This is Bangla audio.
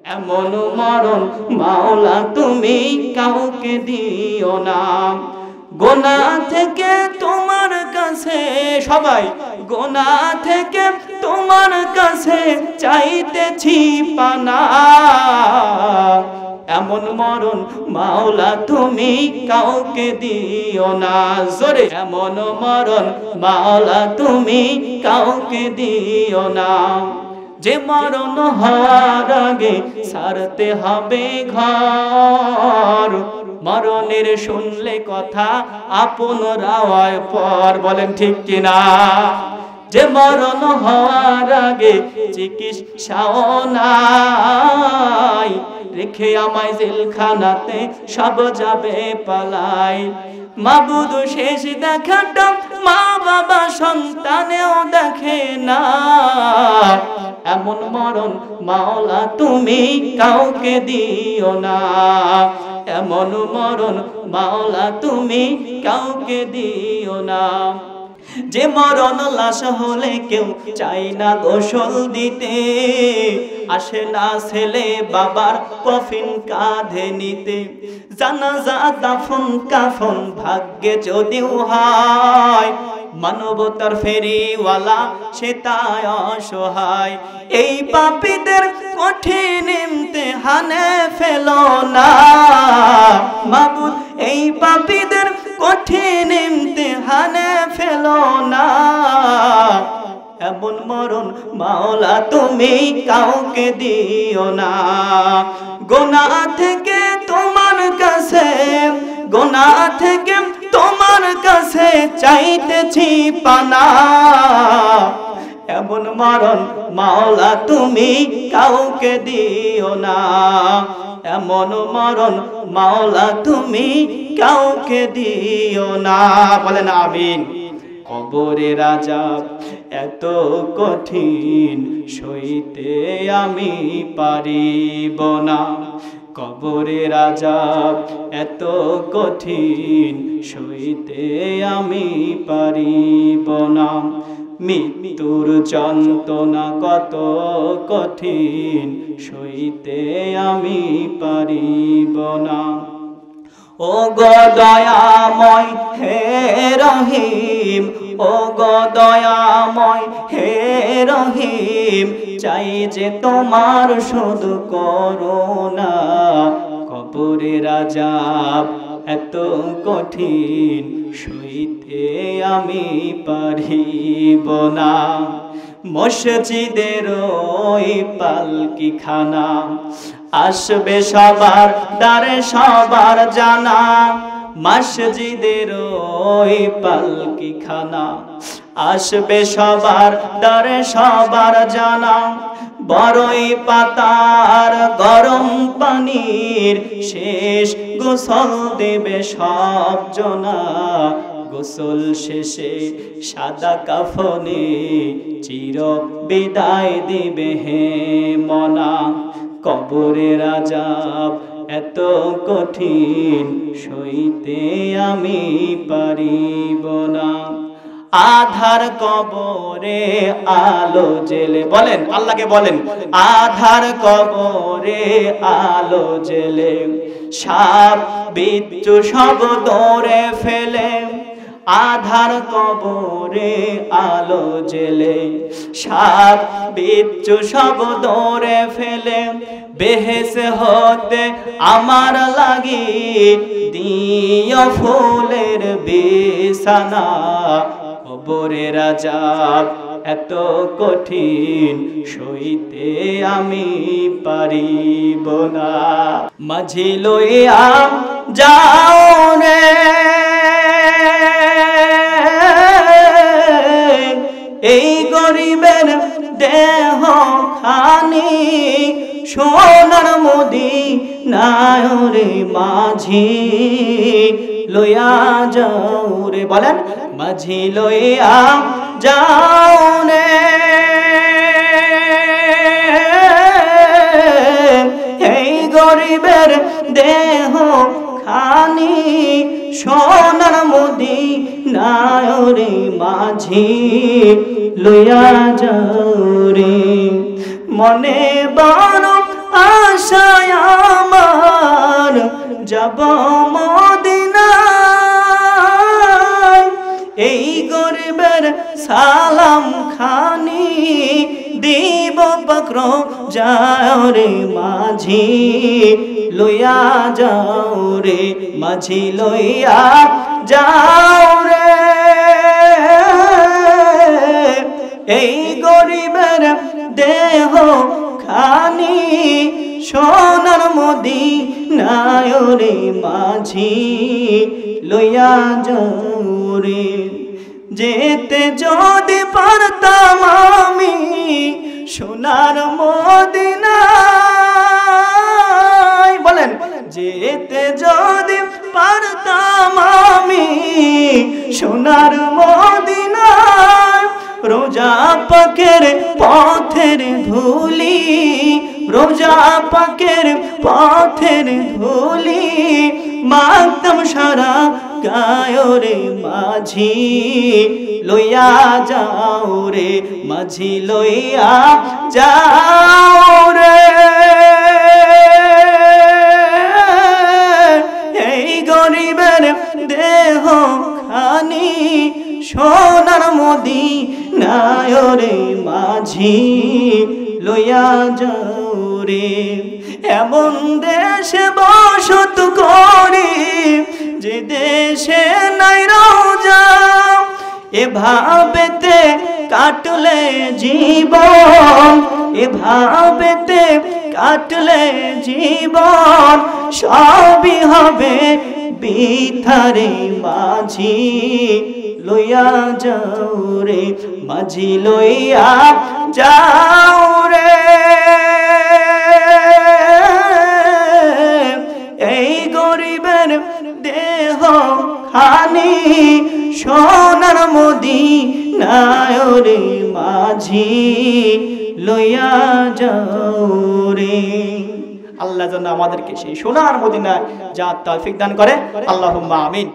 এমন মরণ মাওলা তুমি কাউকে দিও না। গুনাহ থেকে তোমার কাছে সবাই, গুনাহ থেকে তোমার কাছে চাইতেছি পানা। এমন মরণ মাওলা তুমি কাউকে দিও না। জোরে এমন মরণ মাওলা তুমি কাউকে দিও না। যে মরণ হওয়ার আগে ছাড়তে হবে ঘর, মরণের শুনলে কথা আপনরা হয় পর। বলেন ঠিক কিনা? যে মরণ হওয়ার আগে চিকিৎসাও নাই, রেখে আমায় জেলখানাতে সব যাবে পালাই। মাবুদ শেষ দেখাটা মা বাবা সন্তানেও দেখে না। এমন মরণ মাওলা তুমি কাউকে দিও না। এমন মরণ মাওলা তুমি কাউকে দিও না। যে মরণ লাশ হলে কেউ চাই না গোসল দিতে, আসে না ছেলে বাবার কফিন কাঁধে নিতে। জানাজা দাফন কাফন ভাগ্যে যদিও হয়, মানবতার ফেরিওয়ালা সে তাই অসহায়। এই পাপীদের কঠিন ইমতিহানে ফেলো না মাবুদ, এই পাপীদের কঠিন ইমতিহানে ফেলো না। এমন মরণ মাওলা তুমি কাউকে দিও না। গুনাহ থেকে তোমার কাছে, গুনাহ থেকে তোমার কাছে চাইতেছি পানা। এমন মরণ মাওলা তুমি কাউকে দিও না। এমন মরণ মাওলা তুমি কাউকে দিও না। বলেন আমিন। কবরের আযাব এত কঠিন সইতে আমি পারিব না। কবরের আযাব এত কঠিন সইতে আমি পারিব না। মৃত্যুর যন্ত্রণা কত কঠিন সইতে আমি পারিব না। ও গো দয়াময় হে রহিম, ও গো দয়াময় হে রহিম, চাই যে তোমার শুধু করুণা। কবরের আযাব এত কঠিন সইতে আমি পারিব না। মসজিদের ওই পালকি খানা আসবে সবার দ্বারে সবার জানা। মসজিদের ওই পালকি খানা আসবে সবার দ্বারে সবার জানা। বড়ই পাতার গরম পানির শেষ গোসল দেবে সব জনা। গোসল শেষে সাদা কাফনে চির বিদায় দিবে হে মনা। কবরের আযাব এত কঠিন সইতে আমি পারিব না। আধার কবরে আলো জেলে, বলেন আল্লাহকে বলেন, আধার কবরে আলো জেলে সাপ বিচ্ছু সব দৌড়ে ফেলে। আধার কবরে আলো জেলে সাপ বিচ্ছু সব দৌড়ে ফেলে। বেহেস হতে আমার লাগি দিও ফুলের বিছানা। কবরের আযাব এত কঠিন সইতে আমি পারিব না। মাঝি লইয়া যাও রে এই গরিবের দেহ খানি, সোনার মদিনায় রে মাঝি লইয়া যাও রে। বলেন মাঝি লইয়া যাও রে এই গরিবের দেহ খানি, সোনার মদিনায় রে মাঝি লইয়া যাও রে। মনে বড় যাব মদিনায় এই গরিবের সালাম খানি দিব পাকর যাও রে মাঝি লইয়া যাও রে মাঝি লইয়া যাও রে এই গরিবের দেহ খানি সোনার মদিনায় রে মাঝি লইয়া যাও রে যেতে যদি পারতাম আমি সোনার মদিনায় বলেন যেতে যদি পারতাম আমি সোনার মদিনায় রোজা পাকের পথের ধুলি রোজা পাকের পথের ধুলি মাগতাম সারা গায় রে মাঝি লইয়া যাও রে মাঝি লইয়া যাও রে এই গরিবের দেহ খানি সোনার মদিনায় রে মাঝি লইয়া যাও রে এমন দেশে বসত করি যে দেশে নাই রোজা এভাবেতে কাটলে জীবন এভাবেতে কাটলে জীবন সবই হবে বিথারে মাঝি লইয়া যাও রে মাঝি লইয়া যাও রে এই গরিবের দেহ খানি সোনার মদিনায় রে মাঝি লইয়া যাও রে আল্লাহ যেন আমাদেরকে সেই সোনার মদিনায় যাওয়ার তৌফিক দান করে আল্লাহুম্মা আমিন।